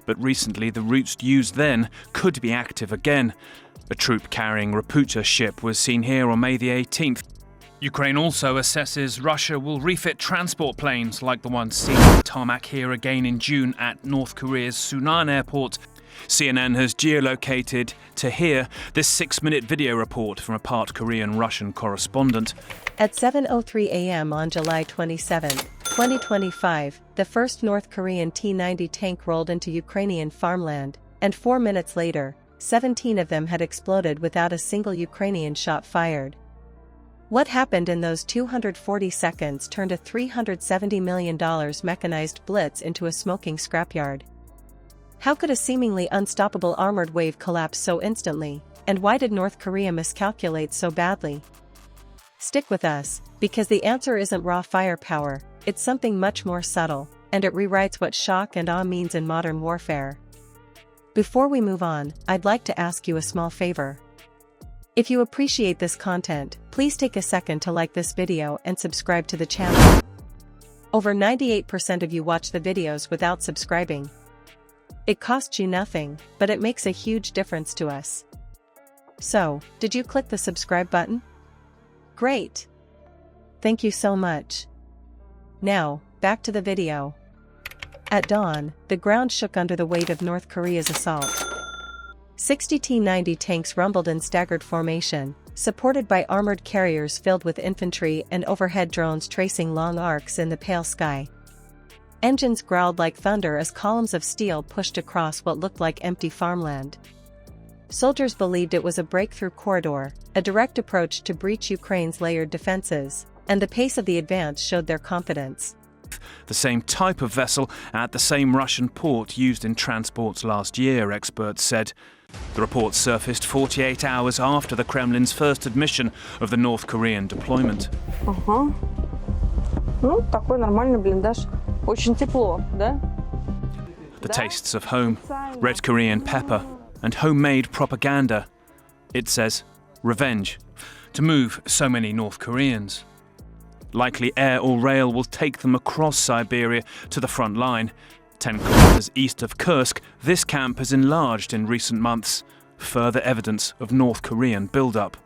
but recently the routes used then could be active again. A troop-carrying Raputa ship was seen here on May the 18th. Ukraine also assesses Russia will refit transport planes like the one seen on tarmac here again in June at North Korea's Sunan airport. CNN has geolocated to here this 6-minute video report from a part Korean-Russian correspondent. At 7:03 a.m. on July 27, 2025, the first North Korean T90 tank rolled into Ukrainian farmland, and 4 minutes later, 17 of them had exploded without a single Ukrainian shot fired. What happened in those 240 seconds turned a $370 million mechanized blitz into a smoking scrapyard? How could a seemingly unstoppable armored wave collapse so instantly, and why did North Korea miscalculate so badly? Stick with us, because the answer isn't raw firepower, it's something much more subtle, and it rewrites what shock and awe means in modern warfare. Before we move on, I'd like to ask you a small favor. If you appreciate this content, please take a second to like this video and subscribe to the channel. Over 98% of you watch the videos without subscribing. It costs you nothing, but it makes a huge difference to us. So, did you click the subscribe button? Great! Thank you so much. Now, back to the video. At dawn, the ground shook under the weight of North Korea's assault. 60 T-90 tanks rumbled in staggered formation, supported by armored carriers filled with infantry and overhead drones tracing long arcs in the pale sky. Engines growled like thunder as columns of steel pushed across what looked like empty farmland. Soldiers believed it was a breakthrough corridor, a direct approach to breach Ukraine's layered defenses, and the pace of the advance showed their confidence. The same type of vessel at the same Russian port used in transports last year, experts said. The report surfaced 48 hours after the Kremlin's first admission of the North Korean deployment. Такой нормальный блиндаж. Очень тепло, да? The tastes of home, red Korean pepper, and homemade propaganda. It says, revenge, to move so many North Koreans. Likely air or rail will take them across Siberia to the front line. 10 kilometers east of Kursk, this camp has enlarged in recent months. Further evidence of North Korean buildup.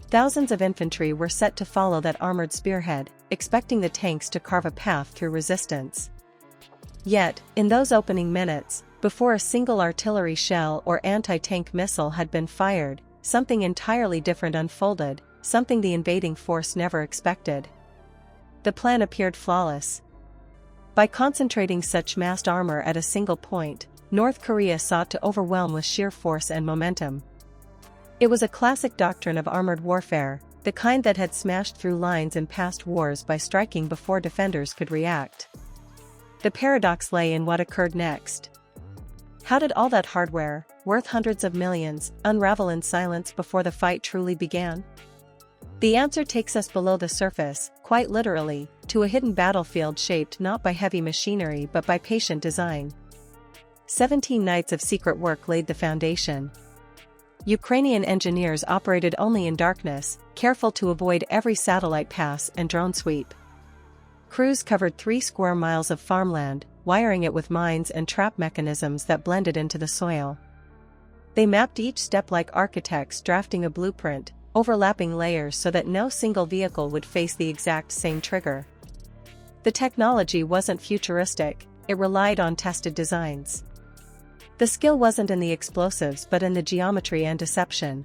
Thousands of infantry were set to follow that armored spearhead, expecting the tanks to carve a path through resistance. Yet, in those opening minutes, before a single artillery shell or anti-tank missile had been fired, something entirely different unfolded, something the invading force never expected. The plan appeared flawless. By concentrating such massed armor at a single point, North Korea sought to overwhelm with sheer force and momentum. It was a classic doctrine of armored warfare, the kind that had smashed through lines in past wars by striking before defenders could react. The paradox lay in what occurred next. How did all that hardware, worth hundreds of millions, unravel in silence before the fight truly began? The answer takes us below the surface, quite literally, to a hidden battlefield shaped not by heavy machinery but by patient design. 17 nights of secret work laid the foundation. Ukrainian engineers operated only in darkness, careful to avoid every satellite pass and drone sweep. Crews covered 3 square miles of farmland, wiring it with mines and trap mechanisms that blended into the soil. They mapped each step like architects drafting a blueprint, overlapping layers so that no single vehicle would face the exact same trigger. The technology wasn't futuristic, it relied on tested designs. The skill wasn't in the explosives but in the geometry and deception.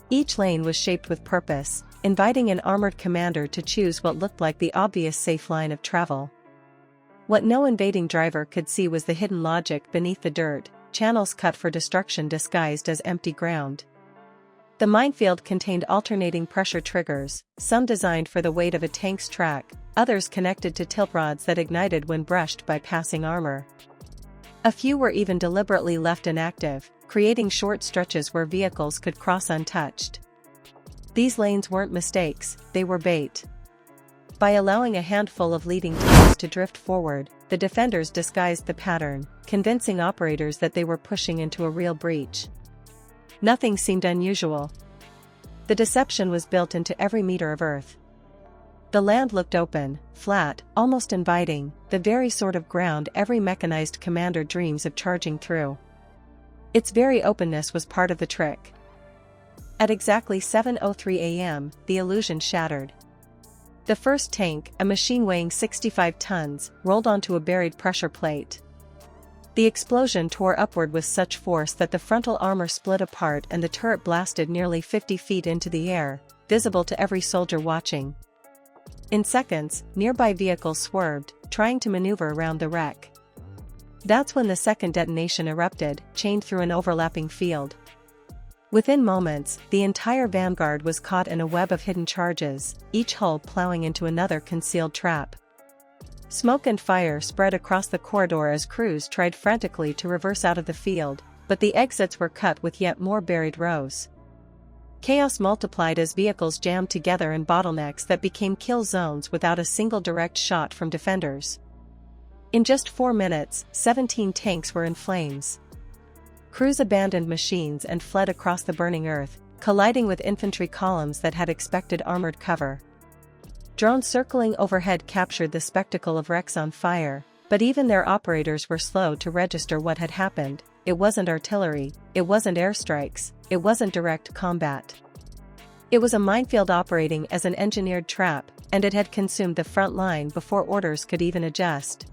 Each lane was shaped with purpose, inviting an armored commander to choose what looked like the obvious safe line of travel. What no invading driver could see was the hidden logic beneath the dirt, channels cut for destruction disguised as empty ground. The minefield contained alternating pressure triggers, some designed for the weight of a tank's track, others connected to tilt rods that ignited when brushed by passing armor. A few were even deliberately left inactive, creating short stretches where vehicles could cross untouched. These lanes weren't mistakes, they were bait. By allowing a handful of leading tanks to drift forward, the defenders disguised the pattern, convincing operators that they were pushing into a real breach. Nothing seemed unusual. The deception was built into every meter of earth. The land looked open, flat, almost inviting, the very sort of ground every mechanized commander dreams of charging through. Its very openness was part of the trick. At exactly 7:03 a.m., the illusion shattered. The first tank, a machine weighing 65 tons, rolled onto a buried pressure plate. The explosion tore upward with such force that the frontal armor split apart and the turret blasted nearly 50 feet into the air, visible to every soldier watching. In seconds, nearby vehicles swerved, trying to maneuver around the wreck. That's when the second detonation erupted, chained through an overlapping field. Within moments, the entire vanguard was caught in a web of hidden charges, each hull plowing into another concealed trap. Smoke and fire spread across the corridor as crews tried frantically to reverse out of the field, but the exits were cut with yet more buried rows. Chaos multiplied as vehicles jammed together in bottlenecks that became kill zones without a single direct shot from defenders. In just 4 minutes, 17 tanks were in flames. Crews abandoned machines and fled across the burning earth, colliding with infantry columns that had expected armored cover. Drones circling overhead captured the spectacle of wrecks on fire, but even their operators were slow to register what had happened. It wasn't artillery, it wasn't airstrikes, it wasn't direct combat. It was a minefield operating as an engineered trap, and it had consumed the front line before orders could even adjust.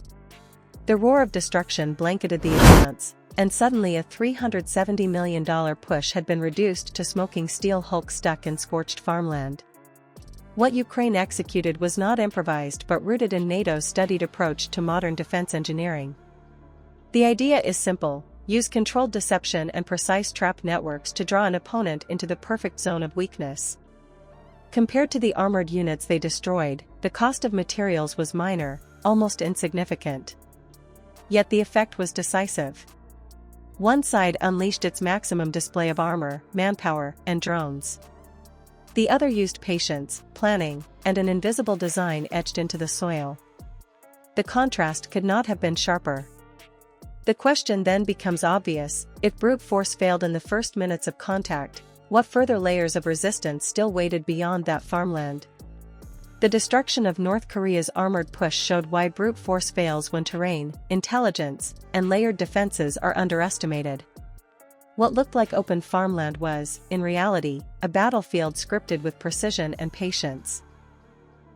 The roar of destruction blanketed the advance, and suddenly a $370 million push had been reduced to smoking steel hulks stuck in scorched farmland. What Ukraine executed was not improvised but rooted in NATO's studied approach to modern defense engineering. The idea is simple: use controlled deception and precise trap networks to draw an opponent into the perfect zone of weakness. Compared to the armored units they destroyed, the cost of materials was minor, almost insignificant. Yet the effect was decisive. One side unleashed its maximum display of armor, manpower, and drones. The other used patience, planning, and an invisible design etched into the soil. The contrast could not have been sharper. The question then becomes obvious: if brute force failed in the first minutes of contact, what further layers of resistance still waited beyond that farmland? The destruction of North Korea's armored push showed why brute force fails when terrain, intelligence, and layered defenses are underestimated. What looked like open farmland was, in reality, a battlefield scripted with precision and patience.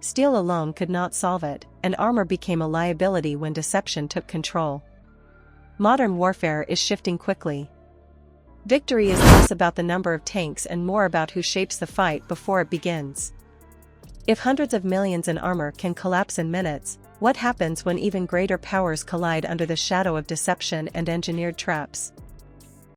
Steel alone could not solve it, and armor became a liability when deception took control. Modern warfare is shifting quickly. Victory is less about the number of tanks and more about who shapes the fight before it begins. If hundreds of millions in armor can collapse in minutes, what happens when even greater powers collide under the shadow of deception and engineered traps?